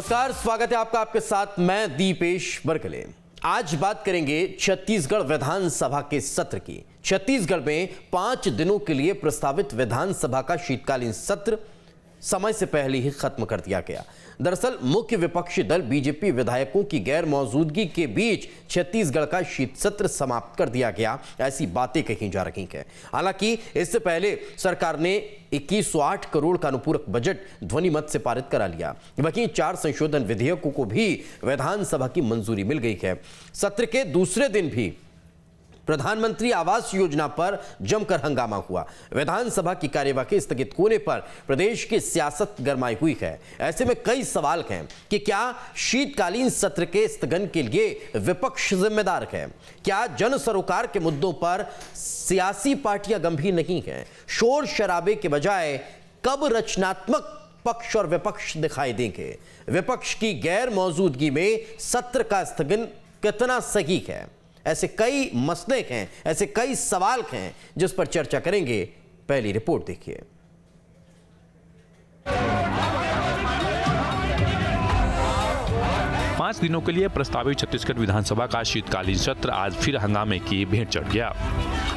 नमस्कार, स्वागत है आपका। आपके साथ मैं दीपेश बरकले। आज बात करेंगे छत्तीसगढ़ विधानसभा के सत्र की। छत्तीसगढ़ में 5 दिनों के लिए प्रस्तावित विधानसभा का शीतकालीन सत्र समय से पहले ही खत्म कर दिया गया। दरअसल मुख्य विपक्षी दल बीजेपी विधायकों की गैर मौजूदगी के बीच छत्तीसगढ़ का शीत सत्र समाप्त कर दिया गया, ऐसी बातें कही जा रही हैं। हालांकि इससे पहले सरकार ने 2108 करोड़ का अनुपूरक बजट ध्वनि मत से पारित करा लिया। वहीं 4 संशोधन विधेयकों को भी विधानसभा की मंजूरी मिल गई है। सत्र के दूसरे दिन भी प्रधानमंत्री आवास योजना पर जमकर हंगामा हुआ। विधानसभा की कार्यवाही स्थगित होने पर प्रदेश की सियासत गरमाई हुई है। ऐसे में कई सवाल हैं कि क्या शीतकालीन सत्र के स्थगन के लिए विपक्ष जिम्मेदार है? क्या जन सरोकार के मुद्दों पर सियासी पार्टियां गंभीर नहीं हैं? शोर शराबे के बजाय कब रचनात्मक पक्ष और विपक्ष दिखाई देंगे? विपक्ष की गैर मौजूदगी में सत्र का स्थगन कितना सही है? ऐसे कई मसले हैं, ऐसे कई सवाल हैं जिस पर चर्चा करेंगे। पहली रिपोर्ट देखिए। पांच दिनों के लिए प्रस्तावित छत्तीसगढ़ विधानसभा का शीतकालीन सत्र आज फिर हंगामे की भेंट चढ़ गया।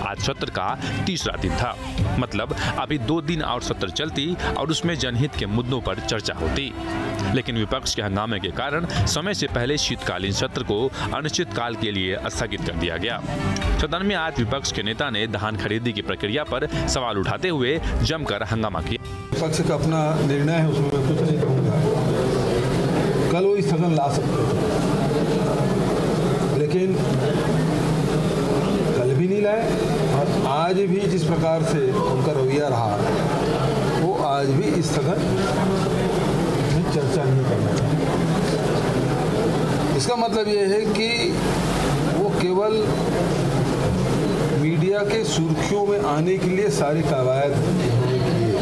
आज सत्र का तीसरा दिन था, मतलब अभी 2 दिन और सत्र चलती और उसमें जनहित के मुद्दों पर चर्चा होती। लेकिन विपक्ष के हंगामे के कारण समय से पहले शीतकालीन सत्र को अनिश्चित काल के लिए स्थगित कर दिया गया। सदन में आज विपक्ष के नेता ने धान खरीदी की प्रक्रिया पर सवाल उठाते हुए जमकर हंगामा किया। विपक्ष का अपना निर्णय है, उसमें मैं कुछ नहीं कहूँगा। कल वो स्थगन ला सकते थे, लेकिन कल भी नहीं लाए और आज भी जिस प्रकार से उनका रवैया रहा, वो आज भी स्थगन में चर्चा नहीं करना चाहते। इसका मतलब ये है कि वो केवल मीडिया के सुर्खियों में आने के लिए सारी कवायद उन्होंने की है।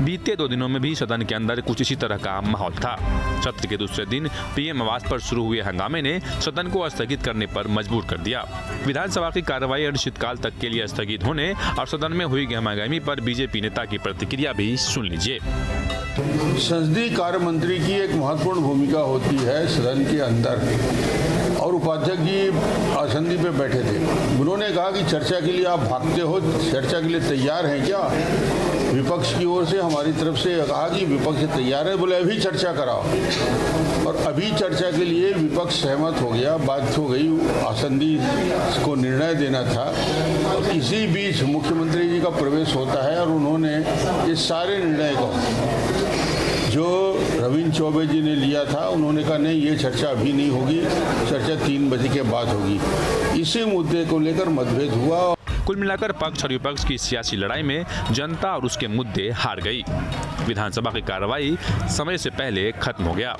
बीते 2 दिनों में भी सदन के अंदर कुछ इसी तरह का माहौल था। सत्र के दूसरे दिन पीएम आवास पर शुरू हुए हंगामे ने सदन को स्थगित करने पर मजबूर कर दिया। विधानसभा की कार्रवाई अनिश्चितकाल तक के लिए स्थगित होने और सदन में हुई गहमागहमी पर बीजेपी नेता की प्रतिक्रिया भी सुन लीजिए। संसदीय कार्य मंत्री की एक महत्वपूर्ण भूमिका होती है सदन के अंदर, और उपाध्यक्ष जी आसंदी पे बैठे थे। उन्होंने कहा कि चर्चा के लिए आप भागते हो, चर्चा के लिए तैयार हैं क्या? विपक्ष की ओर से हमारी तरफ से कहा कि विपक्ष तैयार है, बोले अभी चर्चा कराओ। और अभी चर्चा के लिए विपक्ष सहमत हो गया, बात हो गई, आसंदी को निर्णय देना था। और इसी बीच मुख्यमंत्री जी का प्रवेश होता है और उन्होंने इस सारे निर्णय को जो रविंद्र चौबे जी ने लिया था, उन्होंने कहा नहीं, ये चर्चा अभी नहीं होगी, चर्चा 3 बजे के बाद होगी। इसी मुद्दे को लेकर मतभेद हुआ। कुल मिलाकर पक्ष और विपक्ष की सियासी लड़ाई में जनता और उसके मुद्दे हार गई। विधानसभा की कार्रवाई समय से पहले खत्म हो गया,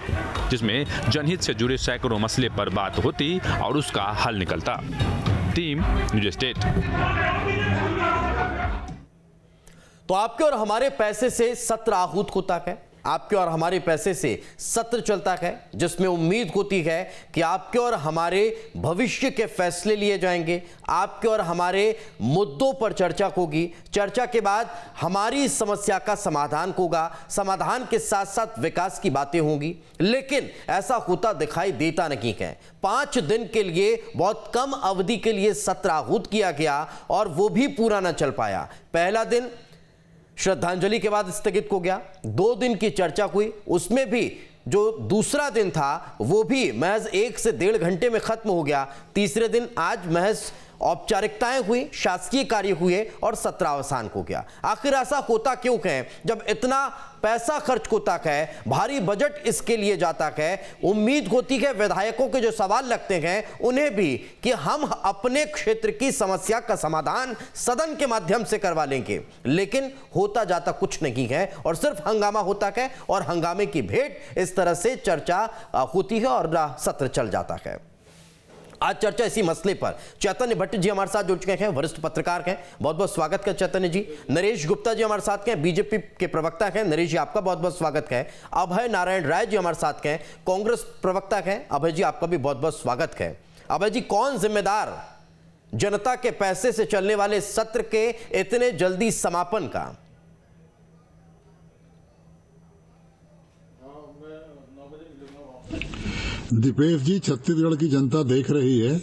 जिसमें जनहित से जुड़े सैकड़ों मसले पर बात होती और उसका हल निकलता। Team news state. तो आपके और हमारे पैसे से सत्र आहूत होता है, आपके और हमारे पैसे से सत्र चलता है, जिसमें उम्मीद होती है कि आपके और हमारे भविष्य के फैसले लिए जाएंगे, आपके और हमारे मुद्दों पर चर्चा होगी, चर्चा के बाद हमारी समस्या का समाधान होगा, समाधान के साथ साथ विकास की बातें होंगी। लेकिन ऐसा होता दिखाई देता नहीं है। 5 दिन के लिए, बहुत कम अवधि के लिए सत्र आहूत किया गया और वो भी पूरा न चल पाया। पहला दिन श्रद्धांजलि के बाद स्थगित हो गया, 2 दिन की चर्चा हुई, उसमें भी जो दूसरा दिन था वो भी महज 1 से 1.5 घंटे में खत्म हो गया। तीसरे दिन आज महज औपचारिकताएं हुई, शासकीय कार्य हुए और सत्र अवसान हो गया। आखिर ऐसा होता क्यों है? जब इतना पैसा खर्च होता है, भारी बजट इसके लिए जाता है, उम्मीद होती है विधायकों के जो सवाल लगते हैं उन्हें भी कि हम अपने क्षेत्र की समस्या का समाधान सदन के माध्यम से करवा लेंगे। लेकिन होता जाता कुछ नहीं है और सिर्फ हंगामा होता है और हंगामे की भेंट इस तरह से चर्चा होती है और सत्र चल जाता है। आज चर्चा इसी मसले पर चैतन्य भट्ट जी हमारे साथ जुड़ चुके हैं, वरिष्ठ पत्रकार हैं, बहुत बहुत स्वागत है चैतन्य जी। नरेश गुप्ता जी हमारे साथ हैं, बीजेपी के प्रवक्ता हैं, नरेश जी आपका बहुत बहुत स्वागत है। अभय नारायण राय जी हमारे साथ हैं, कांग्रेस प्रवक्ता हैं, अभय जी आपका भी बहुत बहुत स्वागत है। अभय जी, कौन जिम्मेदार जनता के पैसे से चलने वाले सत्र के इतने जल्दी समापन का? दीपेश जी, छत्तीसगढ़ की जनता देख रही है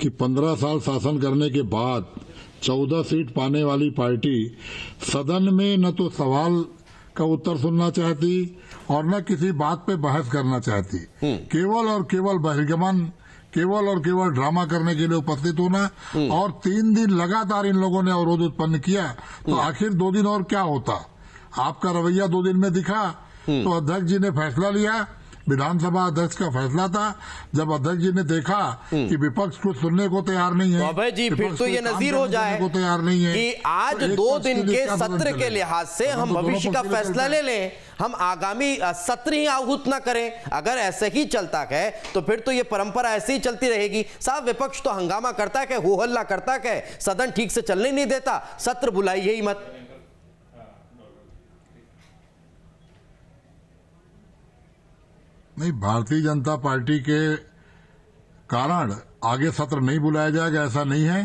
कि 15 साल शासन करने के बाद 14 सीट पाने वाली पार्टी सदन में न तो सवाल का उत्तर सुनना चाहती और न किसी बात पे बहस करना चाहती। केवल और केवल बहिर्गमन, केवल और केवल ड्रामा करने के लिए उपस्थित होना। और 3 दिन लगातार इन लोगों ने अवरोध उत्पन्न किया, तो आखिर 2 दिन और क्या होता। आपका रवैया 2 दिन में दिखा, तो अध्यक्ष जी ने फैसला लिया। विधानसभा अध्यक्ष का फैसला था। जब अध्यक्ष जी ने देखा कि विपक्ष कुछ सुनने को तैयार नहीं है, तो अभय जी फिर तो ये नजीर हो जाए को तैयार नहीं है कि आज 2 दिन के सत्र के लिहाज से हम भविष्य का फैसला ले लें, हम आगामी सत्र ही आहूत ना करें। अगर ऐसे ही चलता है तो फिर तो ये परंपरा ऐसे ही चलती रहेगी। साहब, विपक्ष तो हंगामा करता है, हो हल्ला करता है, सदन ठीक से चलने नहीं देता, सत्र बुलाइए ही मत। नहीं, भारतीय जनता पार्टी के कारण आगे सत्र नहीं बुलाया जाएगा ऐसा नहीं है।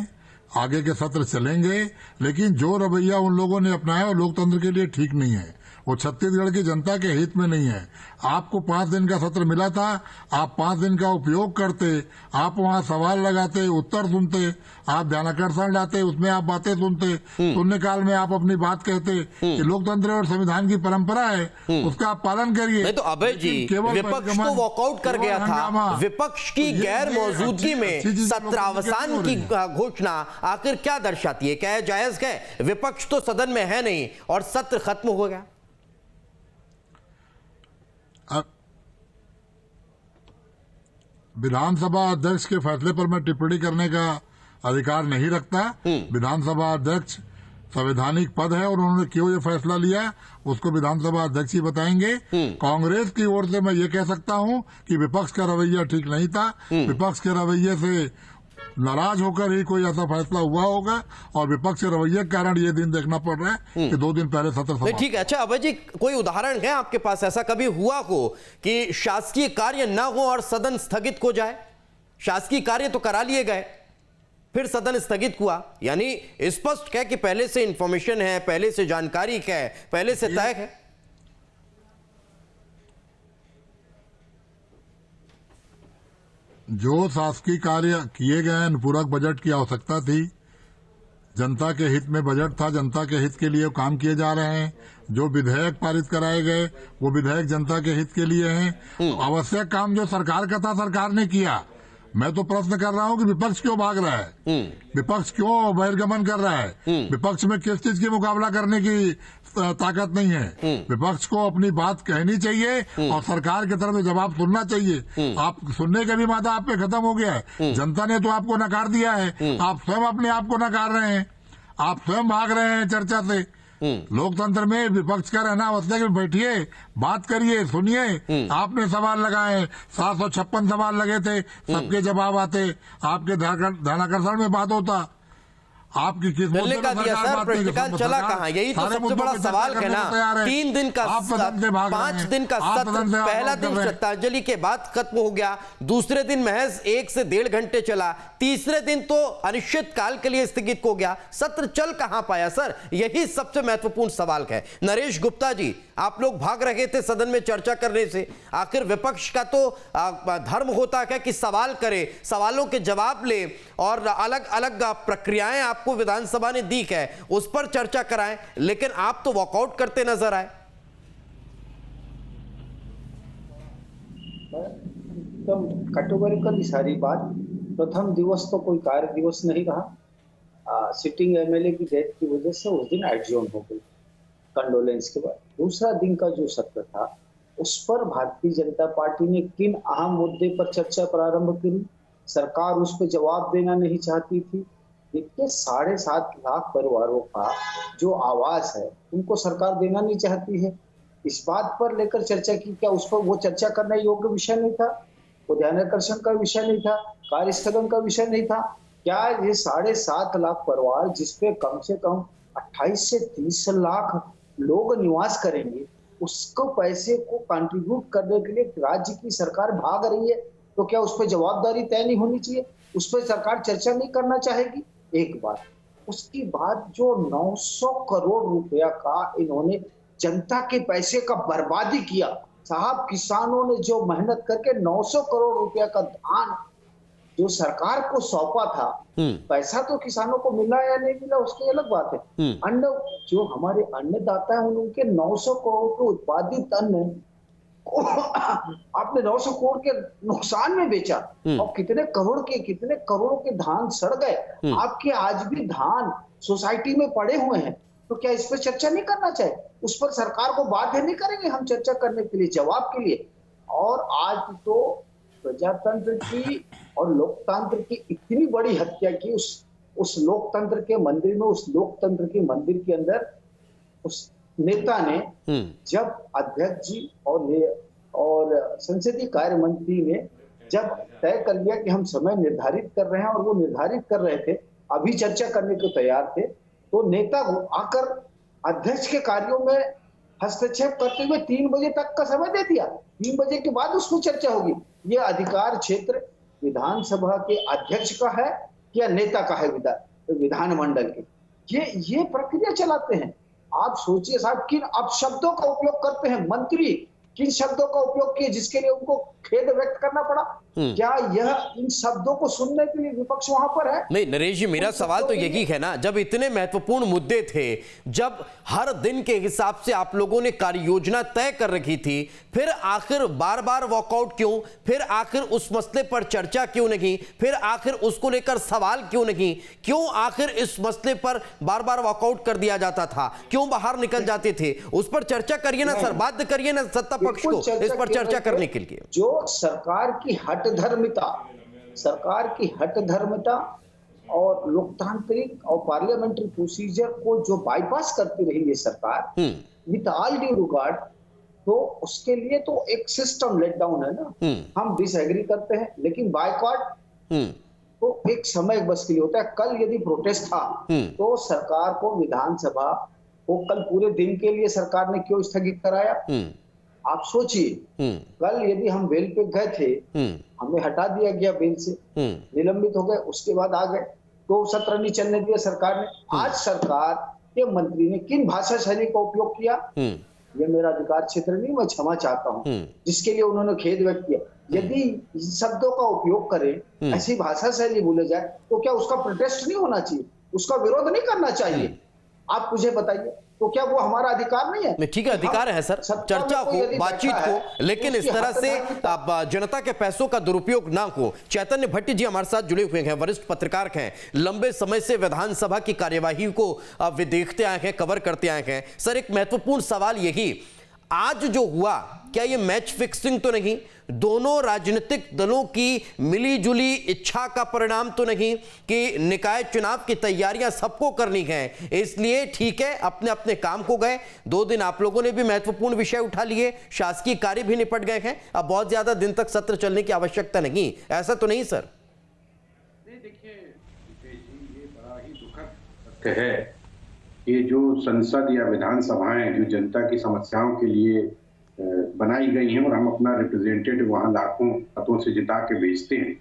आगे के सत्र चलेंगे, लेकिन जो रवैया उन लोगों ने अपनाया वो लोकतंत्र के लिए ठीक नहीं है, वो छत्तीसगढ़ की जनता के हित में नहीं है। आपको 5 दिन का सत्र मिला था, आप 5 दिन का उपयोग करते, आप वहां सवाल लगाते, उत्तर सुनते, आप ध्यानाकर्षण लाते, उसमें आप बातें सुनते, सुनने काल में आप अपनी बात कहते कि लोकतंत्र और संविधान की परंपरा है, उसका आप पालन करिए। नहीं तो अभय जी, विपक्ष तो वॉकआउट कर गया था। विपक्ष की गैर मौजूदगी में सत्रावसान की घोषणा आखिर क्या दर्शाती है? क्या है जायज है? विपक्ष तो सदन में है नहीं और सत्र खत्म हो गया। विधानसभा अध्यक्ष के फैसले पर मैं टिप्पणी करने का अधिकार नहीं रखता। विधानसभा अध्यक्ष संवैधानिक पद है और उन्होंने क्यों ये फैसला लिया उसको विधानसभा अध्यक्ष ही बताएंगे। कांग्रेस की ओर से मैं ये कह सकता हूं कि विपक्ष का रवैया ठीक नहीं था। विपक्ष के रवैये से नाराज होकर ही कोई ऐसा फैसला हुआ होगा और विपक्ष के रवैये के कारण ये दिन देखना पड़ रहा है कि 2 दिन पहले सत्र समाप्त। ठीक है। अच्छा अभय जी, कोई उदाहरण है आपके पास ऐसा कभी हुआ हो कि शासकीय कार्य न हो और सदन स्थगित हो जाए? शासकीय कार्य तो करा लिए गए, फिर सदन स्थगित हुआ, यानी स्पष्ट है कि पहले से इंफॉर्मेशन है, पहले से जानकारी है, पहले से तय है। जो शासकीय कार्य किए गए, अनुपूरक बजट की आवश्यकता थी, जनता के हित में बजट था, जनता के हित के लिए काम किए जा रहे हैं। जो विधेयक पारित कराए गए वो विधेयक जनता के हित के लिए हैं। आवश्यक काम जो सरकार का था सरकार ने किया। मैं तो प्रश्न कर रहा हूं कि विपक्ष क्यों भाग रहा है, विपक्ष क्यों बहिर्गमन कर रहा है, विपक्ष में किस चीज की मुकाबला करने की ताकत नहीं है। विपक्ष को अपनी बात कहनी चाहिए और सरकार की तरफ से जवाब सुनना चाहिए। आप सुनने का भी मादा आप पे खत्म हो गया है। जनता ने तो आपको नकार दिया है, आप स्वयं अपने आप को नकार रहे हैं, आप स्वयं भाग रहे हैं चर्चा से। लोकतंत्र में विपक्ष का रहना आवश्यक है। बैठिए, बात करिए, सुनिए। आपने सवाल लगाए, 756 सवाल लगे थे, सबके जवाब आते, आपके ध्यानाकर्षण में बात होता, आपकी किस मिलने का दिया सर, प्रश्नकाल चला कहां? यही तो सबसे बड़ा सवाल है ना। 3 दिन का 5 दिन का सत्र, पहला दिन श्रद्धांजलि के बाद खत्म हो गया, दूसरे दिन महज 1 से 1.5 घंटे चला, तीसरे दिन तो अनिश्चित काल के लिए स्थगित हो गया। सत्र चल कहां पाया सर? यही सबसे महत्वपूर्ण सवाल है। नरेश गुप्ता जी, आप लोग भाग रहे थे सदन में चर्चा करने से। आखिर विपक्ष का तो धर्म होता है कि सवाल करे, सवालों के जवाब ले और अलग अलग प्रक्रियाएं आपको विधानसभा ने दी है उस पर चर्चा कराएं, लेकिन आप तो वॉकआउट करते नजर आए। एकदम कैटेगोरिकली सारी बात। प्रथम दिवस तो कोई कार्य दिवस नहीं रहा, सिटिंग एमएलए की डेथ की वजह से उस दिन एडजॉर्न हो गई कंडोलेंस के बाद। दूसरा दिन का जो सत्र था उस पर भारतीय जनता पार्टी ने किन अहम मुद्दे पर चर्चा प्रारंभ की, सरकार उस पर जवाब देना नहीं चाहती थी। देखिए, 7.5 लाख परिवारों का जो आवाज है उनको सरकार देना नहीं चाहती है। इस बात पर लेकर चर्चा की, क्या उस पर वो चर्चा करने योग्य विषय नहीं था? वो ध्यानाकर्षण का विषय नहीं था, कार्यस्थगन का विषय नहीं था? क्या ये 7.5 लाख परिवार जिसपे कम से कम 28 से 30 लाख लोग निवास करेंगे, उसको पैसे को कंट्रीब्यूट करने के लिए राज्य की सरकार भाग रही है, तो क्या उस पर जवाबदारी तय नहीं होनी चाहिए? उस पर सरकार चर्चा नहीं करना चाहेगी? एक बात। उसकी बाद जो 900 करोड़ रुपया का इन्होंने जनता के पैसे का बर्बादी किया, साहब किसानों ने जो मेहनत करके 900 करोड़ रुपया का धान जो सरकार को सौंपा था, पैसा तो किसानों को मिला या नहीं मिला उसकी अलग बात है। अन्न जो हमारे अन्नदाता है उनके 900 करोड़ के उत्पादित अन्न को आपने 900 करोड़ के नुकसान में बेचा और कितने करोड़ों के धान सड़ गए। आपके आज भी धान सोसाइटी में पड़े हुए हैं, तो क्या इस पर चर्चा नहीं करना चाहिए? उस पर सरकार को बाध्य नहीं करेंगे हम चर्चा करने के लिए, जवाब के लिए? और आज तो प्रजातंत्र की और लोकतंत्र की इतनी बड़ी हत्या की उस लोकतंत्र के मंदिर में, उस लोकतंत्र के मंदिर के अंदर उस नेता ने जब अध्यक्ष जी और संसदीय कार्य मंत्री ने जब तय कर लिया कि हम समय निर्धारित कर रहे हैं और वो निर्धारित कर रहे थे, अभी चर्चा करने को तैयार थे, तो नेता आकर अध्यक्ष के कार्यों में हस्तक्षेप करते हुए 3 बजे तक का समय दे दिया। 3 बजे के बाद उसमें चर्चा होगी। ये अधिकार क्षेत्र विधानसभा के अध्यक्ष का है या नेता का है विधानमंडल के? ये प्रक्रिया चलाते हैं। आप सोचिए साहब, किन अब शब्दों का उपयोग करते हैं मंत्री, किन शब्दों का उपयोग किए जिसके लिए उनको खेद व्यक्त करना पड़ा? क्या यह इन शब्दों को सुनने के लिए विपक्ष वहां पर है? नहीं नरेश जी, मेरा सवाल तो यही है ना, जब इतने महत्वपूर्ण मुद्दे थे, जब हर दिन के हिसाब से आप लोगों ने कार्य योजना तय कर रखी थी, फिर आखिर बार बार वॉकआउट क्यों? फिर आखिर उस मसले पर चर्चा क्यों नहीं? फिर आखिर उसको लेकर सवाल क्यों नहीं? क्यों आखिर इस मसले पर बार बार वॉकआउट कर दिया जाता था? क्यों बाहर निकल जाते थे? उस पर चर्चा करिए ना सर, बाध्य करिए ना सत्ता पक्ष को इस पर चर्चा करने के लिए। जो सरकार की हट धर्मिता और लोकतांत्रिक और पार्लियामेंट्री प्रोसीजर को जो बाईपास करती रही है सरकार, विद ऑल ड्यू रिगार्ड, तो उसके लिए तो एक सिस्टम लेट डाउन है ना। हम डिसएग्री करते हैं, लेकिन बायकॉट तो एक समय बस के लिए होता है। कल यदि प्रोटेस्ट था तो सरकार को, विधानसभा को कल पूरे दिन के लिए सरकार ने क्यों स्थगित कराया? आप सोचिए, कल यदि हम बेल पे गए थे, हमें हटा दिया गया बेल से, निलंबित हो गए, उसके बाद आ गए, तो सत्र नहीं चलने दिया सरकार ने। आज सरकार के मंत्री ने किन भाषा शैली का उपयोग किया? ये मेरा अधिकार क्षेत्र नहीं, मैं क्षमा चाहता हूँ, जिसके लिए उन्होंने खेद व्यक्त किया। यदि शब्दों का उपयोग करें, ऐसी भाषा शैली बोले जाए, तो क्या उसका प्रोटेस्ट नहीं होना चाहिए? उसका विरोध नहीं करना चाहिए? आप मुझे बताइए, तो क्या वो हमारा अधिकार नहीं है? ठीक है, अधिकार है सर, चर्चा को, बातचीत को, लेकिन इस तरह से जनता के पैसों का दुरुपयोग ना हो। चैतन्य भट्टी जी हमारे साथ जुड़े हुए हैं, वरिष्ठ पत्रकार हैं, लंबे समय से विधानसभा की कार्यवाही को वे देखते आए हैं, कवर करते आए हैं। सर, एक महत्वपूर्ण सवाल यही, आज जो हुआ, क्या ये मैच फिक्सिंग तो नहीं? दोनों राजनीतिक दलों की मिलीजुली इच्छा का परिणाम तो नहीं कि निकाय चुनाव की तैयारियां सबको करनी है, इसलिए ठीक है अपने अपने काम को गए, 2 दिन आप लोगों ने भी महत्वपूर्ण विषय उठा लिए, शासकीय कार्य भी निपट गए हैं, अब बहुत ज्यादा दिन तक सत्र चलने की आवश्यकता नहीं, ऐसा तो नहीं सर? नहीं, देखिए ये बड़ा ही दुखद तथ्य है कि जो संसद या विधानसभाएं जो जनता की समस्याओं के लिए बनाई गई हैं और हम अपना रिप्रेजेंटेटिव वहाँ लाखों मतों से जिता के भेजते हैं,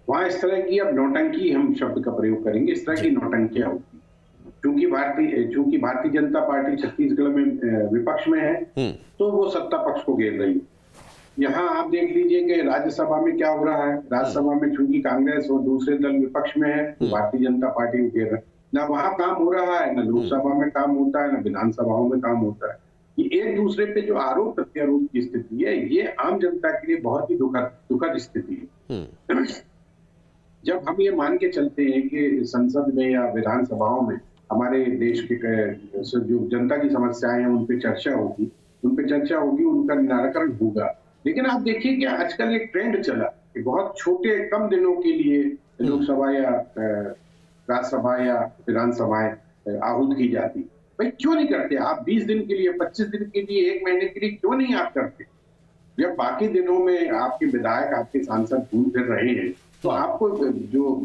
वहाँ इस तरह की, अब नौटंकी हम शब्द का प्रयोग करेंगे, इस तरह की नौटंकियां होती। चूंकि भारतीय जनता पार्टी छत्तीसगढ़ में विपक्ष में है, तो वो सत्ता पक्ष को घेर रही है। यहाँ आप देख लीजिए कि राज्यसभा में क्या हो रहा है। राज्यसभा में चूंकि कांग्रेस और दूसरे दल विपक्ष में है, तो भारतीय जनता पार्टी को घेर रहा है। ना वहाँ काम हो रहा है, न लोकसभा में काम होता है, न विधानसभाओं में काम होता है। ये एक दूसरे पे जो आरोप प्रत्यारोप की स्थिति है, ये आम जनता के लिए बहुत ही दुखद स्थिति है। जब हम ये मान के चलते हैं कि संसद में या विधानसभाओं में हमारे देश के जो जनता की समस्याएं हैं उन पे चर्चा होगी, उनका निराकरण होगा, लेकिन आप देखिए कि आजकल एक ट्रेंड चला कि बहुत छोटे कम दिनों के लिए लोकसभा या राज्यसभा या विधानसभाएं आहूत की जाती। भाई क्यों नहीं करते आप? 20 दिन के लिए, 25 दिन के लिए, 1 महीने के लिए क्यों नहीं आप करते? जब बाकी दिनों में आपके विधायक, आपके सांसद घूम फिर रहे हैं, तो आपको जो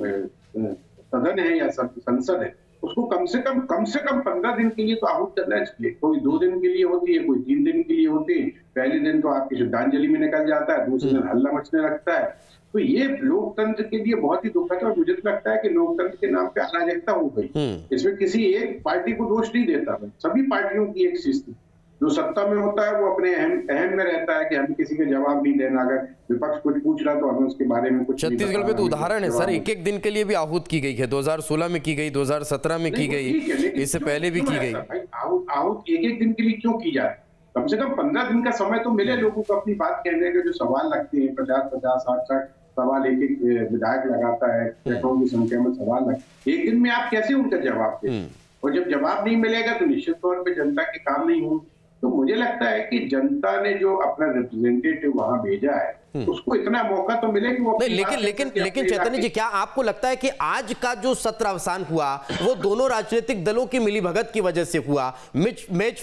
सदन है या संसद है उसको कम से कम 15 दिन के लिए तो आहूत करना चाहिए। कोई 2 दिन के लिए होती है, कोई 3 दिन के लिए होती है। पहले दिन तो आपकी श्रद्धांजलि में निकल जाता है, दूसरे दिन हल्ला मचने लगता है। तो ये लोकतंत्र के लिए बहुत ही दुखद है और मुझे तो लगता है कि लोकतंत्र के नाम पे अराजकता हो गई। इसमें किसी एक पार्टी को दोष नहीं देता मैं, सभी पार्टियों की एक स्थिति। जो सत्ता में होता है वो अपने अहम में रहता है कि हमें किसी का जवाब नहीं देना, अगर विपक्ष कुछ पूछ रहा तो हमें उसके बारे में कुछ। छत्तीसगढ़ में तो उदाहरण है सर, एक एक दिन के लिए भी आहूत की गई है, 2016 में की गई, 2017 में की गई, इससे पहले भी की गई। आहूत एक एक दिन के लिए क्यों की जाए? कम से कम 15 दिन का समय तो मिले लोगों को अपनी बात कहने के। जो सवाल लगते हैं 50-50, 60-60 सवाल एक एक विधायक लगाता है, सैकड़ों की संख्या में सवाल लगते, एक दिन में आप कैसे उनका जवाब दें? और जब जवाब नहीं मिलेगा तो निश्चित तौर पे जनता के काम नहीं होंगे। तो मुझे लगता है कि जनता ने जो अपना रिप्रेजेंटेटिव वहां भेजा है उसको इतना मौका तो मिले कि वो नहीं, लेकिन चैतन्य जी, क्या आपको लगता है कि आज का जो सत्र अवसान हुआ वो दोनों राजनीतिक दलों की मिलीभगत की वजह से हुआ, मैच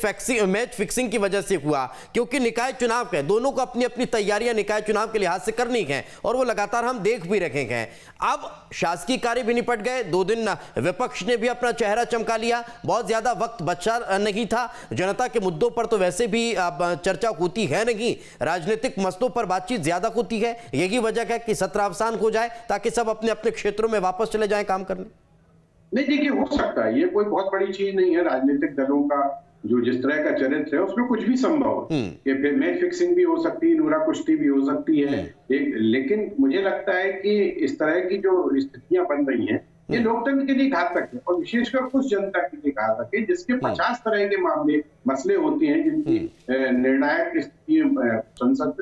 फिक्सिंग की वजह से हुआ? क्योंकि निकाय चुनाव है, दोनों को अपनी अपनी तैयारियां निकाय चुनाव के लिहाज से करनी है और वो लगातार हम देख भी रखे हैं। अब शासकीय कार्य भी निपट गए, 2 दिन विपक्ष ने भी अपना चेहरा चमका लिया, बहुत ज्यादा वक्त बचा नहीं था। जनता के मुद्दों पर तो वैसे भी चर्चा होती है नहीं, राजनीतिक मसलों पर बातचीत ज्यादा होती है। यही वजह है कि सत्र अवसान हो जाए ताकि सब अपने अपने क्षेत्रों में वापस चले जाएं काम करने। नहीं, देखिए हो सकता है, ये कोई बहुत बड़ी चीज नहीं है। राजनीतिक दलों का जो जिस तरह का चरित्र है उसमें कुछ भी संभव है। मैच फिक्सिंग भी हो सकती है, नूरा कुश्ती भी हो सकती है, लेकिन मुझे लगता है कि इस तरह की जो स्थितियां बन रही हैं ये लोकतंत्र के लिए घातक है, और विशेषकर उस जनता के लिए घातक है जिसके 50 तरह के मसले होते हैं, जिनकी निर्णायक स्थिति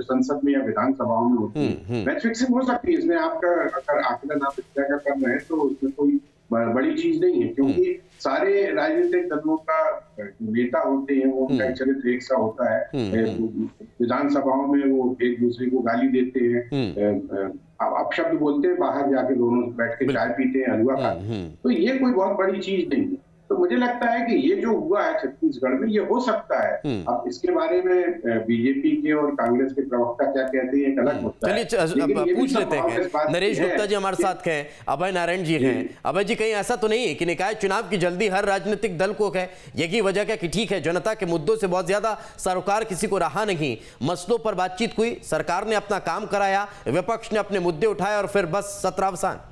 संसद में या विधानसभाओं में होती है। मैच फिक्सिंग हो सकती है, इसमें आपका अगर आकलन आप इस तरह का कर रहे हैं तो उसमें कोई बड़ी चीज नहीं है, क्योंकि सारे राजनीतिक दलों का नेता होते हैं, वो उनका चरित्र एक सा होता है। विधानसभाओं में वो एक दूसरे को गाली देते हैं, अपशब्द बोलते हैं, बाहर जाके दोनों बैठ के चाय पीते हैं, हलवा खाते हैं। तो ये कोई बहुत बड़ी चीज नहीं है। तो मुझे लगता है कि ये जो हुआ है छत्तीसगढ़ में ये हो सकता है। अब इसके बारे में बीजेपी के और कांग्रेस के प्रवक्ता क्या कहते हैं अलग मुद्दा है। चलिए पूछ लेते हैं, नरेश गुप्ता जी हमारे साथ हैं, अभय नारायण जी हैं। अभय जी, कहीं ऐसा तो नहीं है कि निकाय चुनाव की जल्दी हर राजनीतिक दल को है? यही वजह है कि ठीक है, जनता के मुद्दों से बहुत ज्यादा सरोकार किसी को रहा नहीं, मसलों पर बातचीत हुई, सरकार ने अपना काम कराया, विपक्ष ने अपने मुद्दे उठाए और फिर बस सत्र अवसान।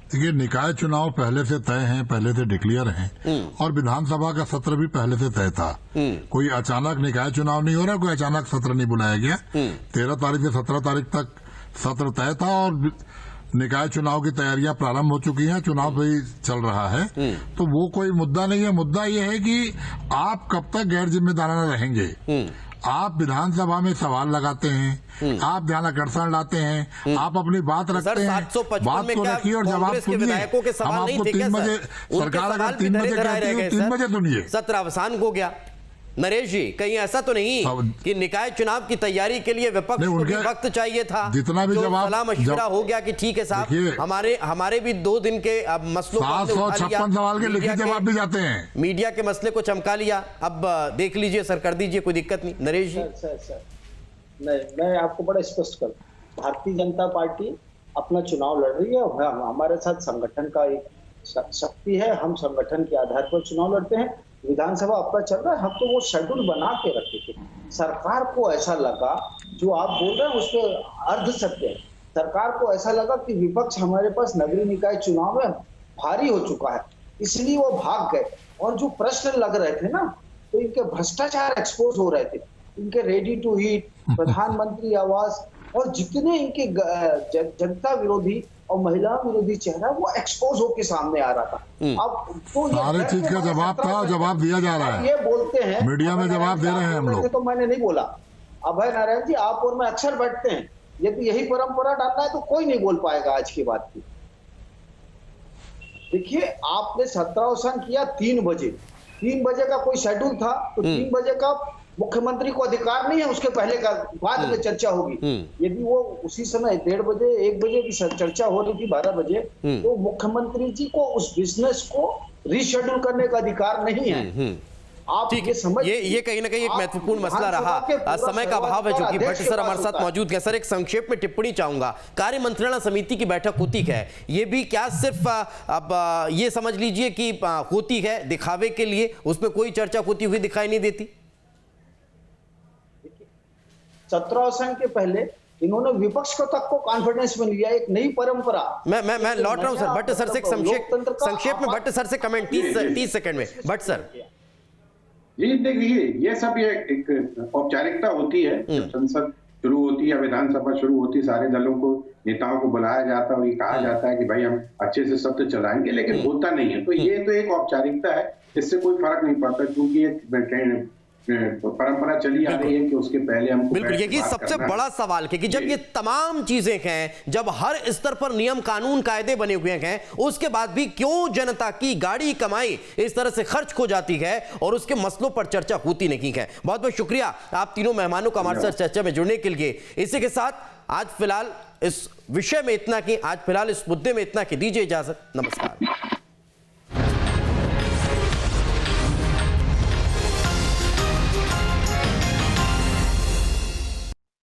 देखिए, निकाय चुनाव पहले से तय हैं, पहले से डिक्लेयर हैं, और विधानसभा का सत्र भी पहले से तय था। कोई अचानक निकाय चुनाव नहीं हो रहा, कोई अचानक सत्र नहीं बुलाया गया। 13 तारीख से 17 तारीख तक सत्र तय था और निकाय चुनाव की तैयारियां प्रारंभ हो चुकी हैं, चुनाव भी चल रहा है। तो वो कोई मुद्दा नहीं है। मुद्दा ये है कि आप कब तक गैर जिम्मेदाराना रहेंगे। आप विधानसभा में सवाल लगाते हैं, आप ध्यान आकर्षण लाते हैं, आप अपनी बात रखते हैं, बात को रखिए और जवाब सुनिए। हम आपको 3 बजे, सरकार अगर 3 बजे कहती है 3 बजे सुनिए। सत्र अवसान हो गया। नरेश जी, कहीं ऐसा तो नहीं कि निकाय चुनाव की तैयारी के लिए विपक्ष को भी वक्त चाहिए था? जितना भी जवाब सलाह मशवरा हो गया कि ठीक है साहब, हमारे भी 2 दिन के मसलों 756 सवाल के लिखित जवाब भी जाते हैं, मीडिया के मसले को चमका लिया, अब देख लीजिए सर, कर दीजिए, कोई दिक्कत नहीं। नरेश जी, नहीं, मैं आपको बड़ा स्पष्ट करूं, भारतीय जनता पार्टी अपना चुनाव लड़ रही है। हमारे साथ संगठन का एक शक्ति है, हम संगठन के आधार पर चुनाव लड़ते हैं। विधानसभा आपका चल रहा है, हम तो वो शेड्यूल बना के रखे थे। सरकार को ऐसा लगा, जो आप बोल रहे हैं उसमें अर्ध सत्य है, सरकार को ऐसा लगा कि विपक्ष हमारे पास नगरीय निकाय चुनाव में भारी हो चुका है, इसलिए वो भाग गए। और जो प्रश्न लग रहे थे ना, तो इनके भ्रष्टाचार एक्सपोज हो रहे थे, इनके रेडी टू ईट, प्रधानमंत्री आवास और जितने इनके जनता विरोधी और महिला विरोधी चेहरा वो एक्सपोज होके सामने आ रहा था। अब तो सारे चीज का जवाब था, जवाब दिया जा रहा है। ये बोलते हैं मीडिया में जवाब दे रहे हैं हम लोग। तो मैंने नहीं बोला। अभय नारायण जी, आप और मैं अक्सर बैठते हैं, यदि यही परंपरा डालना है तो कोई नहीं बोल पाएगा आज की बात की। देखिए, आपने सत्र अवसान किया 3 बजे, 3 बजे का कोई शेड्यूल था तो 3 बजे का मुख्यमंत्री को अधिकार नहीं है, उसके पहले का बाद में चर्चा होगी। यदि वो उसी समय 1:30 बजे 1 बजे की चर्चा हो रही थी 12 बजे, तो मुख्यमंत्री जी को उस बिजनेस को रीशेड्यूल करने का अधिकार नहीं है। आप ये समझ, ये कहीं ना कहीं एक महत्वपूर्ण मसला रहा। समय का अभाव है, चूंकि भट्ट सर हमारे साथ मौजूद है। सर, एक संक्षेप में टिप्पणी चाहूंगा। कार्य मंत्रणा समिति की बैठक होती है, ये भी क्या सिर्फ अब ये समझ लीजिए कि होती है दिखावे के लिए, उसमें कोई चर्चा होती हुई दिखाई नहीं देती? सत्र अवसान के पहले इन्होंने विपक्ष को तक को कॉन्फिडेंस में लिया, एक नई परंपरा। मैं लौट रहा हूं सर, भट्ट सर से लोकतंत्र का संक्षेप में भट्ट सर से कमेंट 30 सेकंड में। भट्ट सर जी देखिए, ये सब ये एक औपचारिकता होती है। जब संसद शुरू होती है, विधानसभा शुरू होती है, सारे दलों को, नेताओं को बुलाया जाता है और ये कहा जाता है कि भाई हम अच्छे से सत्र चलाएंगे, लेकिन होता नहीं है। तो ये तो एक औपचारिकता है, इससे कोई फर्क नहीं पड़ता, क्योंकि ये परंपरा चली आ रही है कि उसके पहले हमको बिल्कुल, ये सबसे बड़ा सवाल है कि जब ये तमाम चीजें हैं, जब हर स्तर पर नियम कानून कायदे बने हुए हैं, उसके बाद भी क्यों जनता की गाड़ी कमाई इस तरह से खर्च हो जाती है और उसके मसलों पर चर्चा होती नहीं है। बहुत बहुत शुक्रिया आप तीनों मेहमानों का हमारे साथ चर्चा में जुड़ने के लिए। इसी के साथ आज फिलहाल इस विषय में इतना कि आज फिलहाल इस मुद्दे में इतना कि दीजिए इजाजत, नमस्कार।